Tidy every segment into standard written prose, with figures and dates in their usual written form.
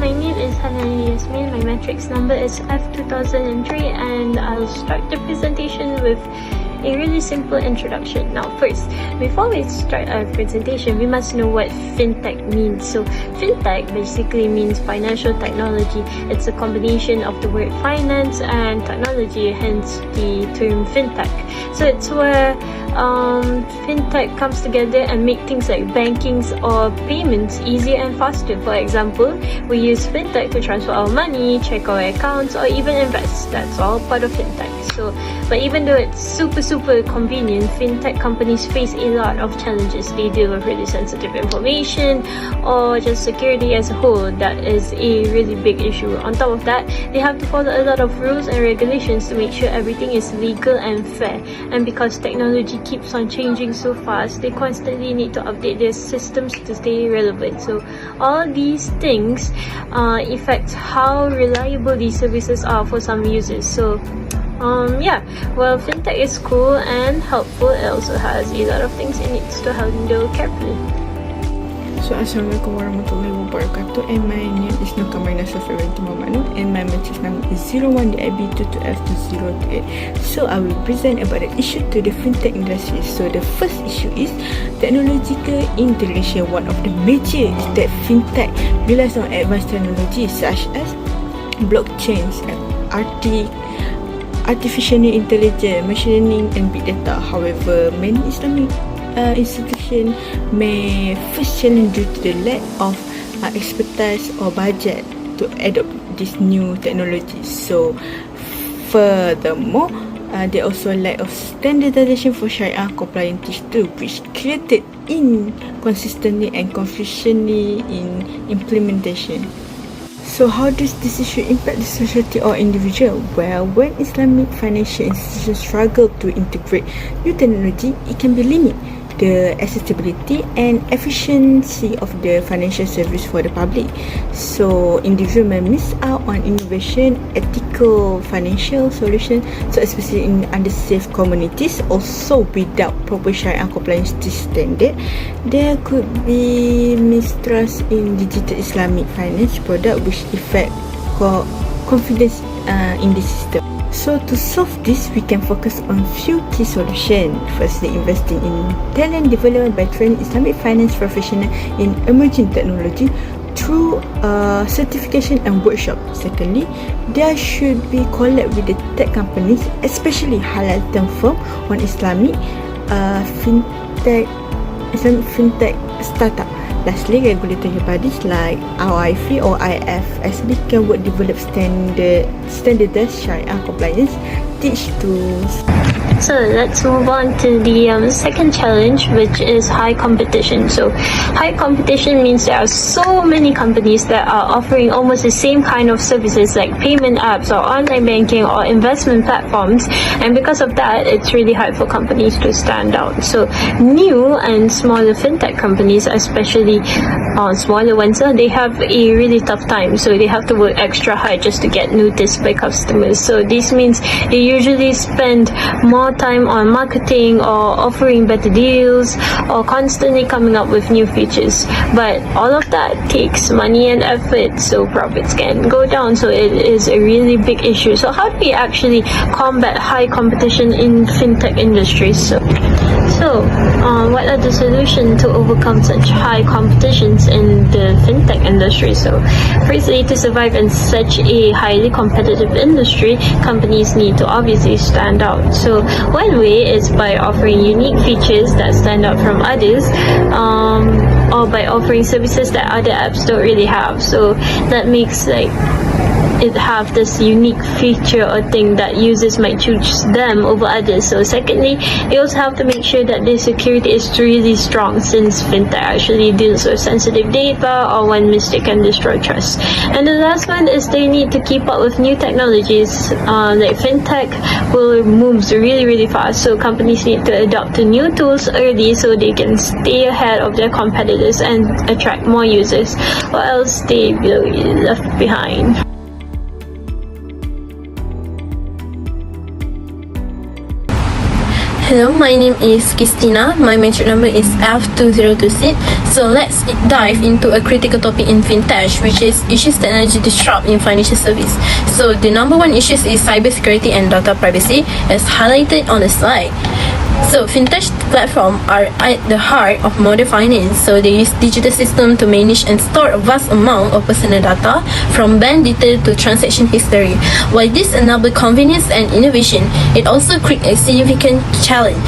my name is Hanani Yasmin. My matrix number is F2003, and I'll start the presentation with a really simple introduction. Now first, before we start our presentation, we must know what fintech means. So fintech basically means financial technology. It's a combination of the word finance and technology, hence the term fintech. So it's where fintech comes together and make things like bankings or payments easier and faster. For example, we use fintech to transfer our money, check our accounts, or even invest. That's all part of fintech. So, but even though it's super convenient, fintech companies face a lot of challenges. They deal with really sensitive information or just security as a whole. That is a really big issue. On top of that, they have to follow a lot of rules and regulations to make sure everything is legal and fair. And because technology keeps on changing so fast, they constantly need to update their systems to stay relevant. So all these things affect how reliable these services are for some users. So well, fintech is cool and helpful. It also has a lot of things it needs to handle carefully. So, Assalamualaikum warahmatullahi wabarakatuh, and my name is Nukamarina Safirwanti Mamanun, and my matrix number is 01DIB22F2028. So, I will present about the issue to the fintech industry. So, the first issue is technological integration. One of the major is that fintech relies on advanced technology such as blockchains, artificial intelligence, machine learning, and big data. However, many Islamic institutions may face challenge due to the lack of expertise or budget to adopt this new technology. So, furthermore, there also lack of standardization for Sharia compliant too, which created inconsistency and confusion in implementation. So how does this issue impact the society or individual? Well, when Islamic financial institutions struggle to integrate new technology, it can be limit the accessibility and efficiency of the financial service for the public. So individuals may miss out on innovation, ethical financial solutions, so especially in underserved communities. Also, without proper Sharia compliance standard, there could be mistrust in digital Islamic finance product, which affect confidence in the system. So to solve this, we can focus on few key solutions. Firstly, investing in talent development by training Islamic finance professionals in emerging technology through certification and workshop. Secondly, there should be collab with the tech companies, especially halal term firm on Islamic fintech startup. Lastly, regulatory bodies like RIF or IFSB can work develop standardized Sharia compliance teach tools. So let's move on to the second challenge, which is high competition. So high competition means there are so many companies that are offering almost the same kind of services like payment apps or online banking or investment platforms, and because of that, it's really hard for companies to stand out. So new and smaller fintech companies, especially smaller ones, they have a really tough time. So they have to work extra hard just to get noticed by customers. So this means they usually spend more time on marketing or offering better deals or constantly coming up with new features. But all of that takes money and effort, so profits can go down. So it is a really big issue. So how do we actually combat high competition in fintech industries? So what are the solutions to overcome such high competitions in the fintech industry? So firstly, to survive in such a highly competitive industry, companies need to obviously stand out. So one way is by offering unique features that stand out from others, or by offering services that other apps don't really have. So that makes it have this unique feature or thing that users might choose them over others. So secondly, they also have to make sure that their security is really strong, since fintech actually deals with sensitive data, or one mistake can destroy trust. And the last one is they need to keep up with new technologies. Like fintech will moves really fast, so companies need to adopt to new tools early so they can stay ahead of their competitors and attract more users, or else they will be left behind. Hello, my name is Christina. My matric number is F2026. So let's dive into a critical topic in fintech, which is issues technology disrupt in financial service. So the number one issue is cybersecurity and data privacy, as highlighted on the slide. So fintech platforms are at the heart of modern finance. So they use digital system to manage and store a vast amount of personal data, from bank detail to transaction history. While this enables convenience and innovation, it also creates a significant challenge.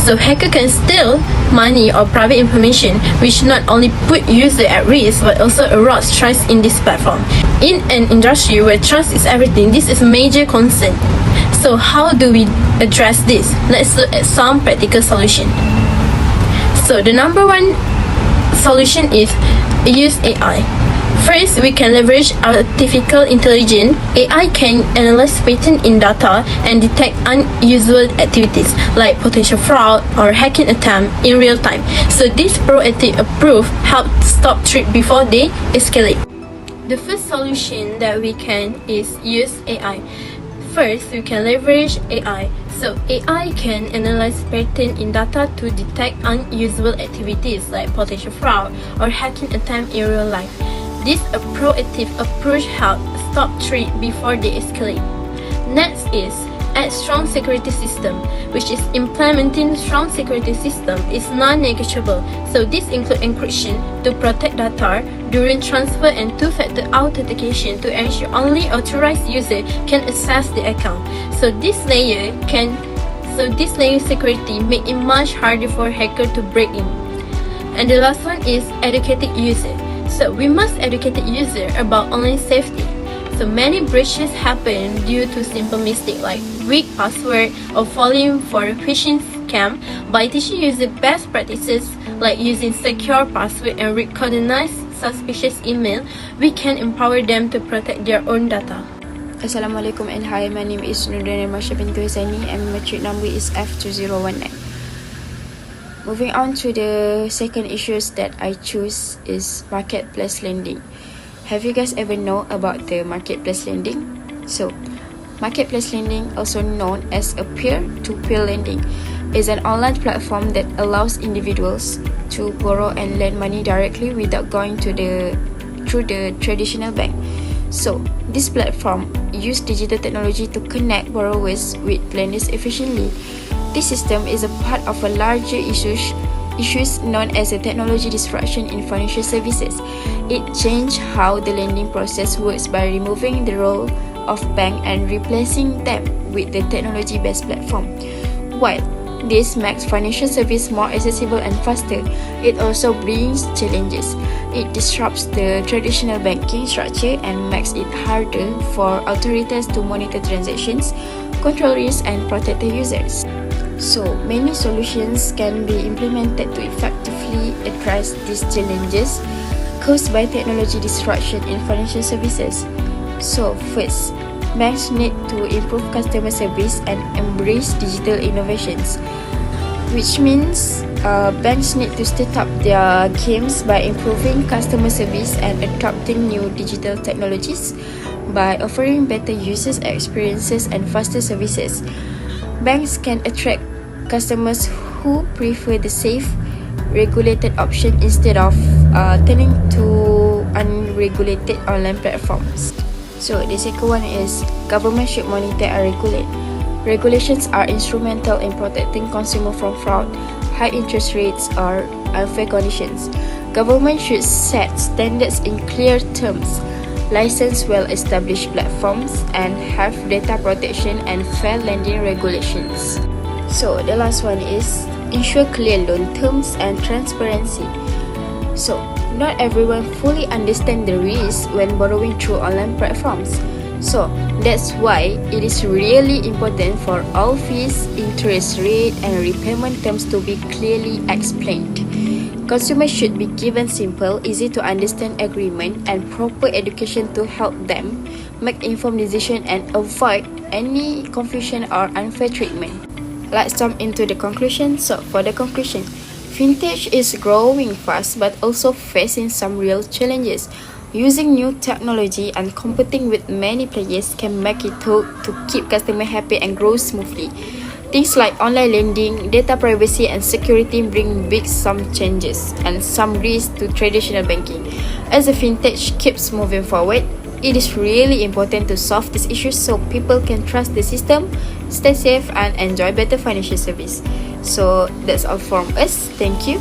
So hacker can steal money or private information, which not only put user at risk but also erodes trust in this platform. In an industry where trust is everything, this is a major concern. So how do we address this? Let's look at some practical solution. So the number one solution is use AI. First, we can leverage artificial intelligence. AI can analyze patterns in data and detect unusual activities like potential fraud or hacking attempt in real time. So this proactive approach helps stop threats before they escalate. The first solution that we can is use AI. First, we can leverage AI. So AI can analyze patterns in data to detect unusual activities like potential fraud or hacking attempt in real life. This proactive approach helps stop threats before they escalate. Next is add strong security system, which is implementing strong security system is non-negotiable. So this includes encryption to protect data during transfer and two-factor authentication to ensure only authorized user can access the account. So this layer security make it much harder for hacker to break in. And the last one is educated user. So we must educate the user about online safety. So many breaches happen due to simple mistakes like weak password or falling for a phishing scam. By teaching users best practices like using secure password and recognize suspicious email, we can empower them to protect their own data. Assalamualaikum and hi, my name is Nurdana Masha bintu Hassani and my matric number is F2019. Moving on to the second issues that I choose is marketplace lending. Have you guys ever know about the marketplace lending? So, marketplace lending, also known as a peer-to-peer lending, is an online platform that allows individuals to borrow and lend money directly without going through the traditional bank. So, this platform uses digital technology to connect borrowers with lenders efficiently. This system is a part of a larger issues known as a technology disruption in financial services. It changed how the lending process works by removing the role of bank and replacing them with the technology-based platform. While this makes financial service more accessible and faster, it also brings challenges. It disrupts the traditional banking structure and makes it harder for authorities to monitor transactions, control risks, and protect the users. So, many solutions can be implemented to effectively address these challenges caused by technology disruption in financial services. So, first, banks need to improve customer service and embrace digital innovations, which means banks need to step up their games by improving customer service and adopting new digital technologies by offering better user experiences and faster services. Banks can attract customers who prefer the safe, regulated option instead of turning to unregulated online platforms. So the second one is government should monitor and regulate. Regulations are instrumental in protecting consumers from fraud, high interest rates, or unfair conditions. Government should set standards in clear terms, license well-established platforms, and have data protection and fair lending regulations. So the last one is ensure clear loan terms and transparency. So not everyone fully understands the risk when borrowing through online platforms. So that's why it is really important for all fees, interest rate, and repayment terms to be clearly explained. Consumers should be given simple, easy to understand agreement and proper education to help them make informed decisions and avoid any confusion or unfair treatment. Let's jump into the conclusion. So for the conclusion, fintech is growing fast but also facing some real challenges. Using new technology and competing with many players can make it tough to keep customers happy and grow smoothly. Things like online lending, data privacy and security bring big some changes and some risks to traditional banking. As the fintech keeps moving forward, it is really important to solve these issues so people can trust the system, stay safe and enjoy better financial service. So that's all from us. Thank you.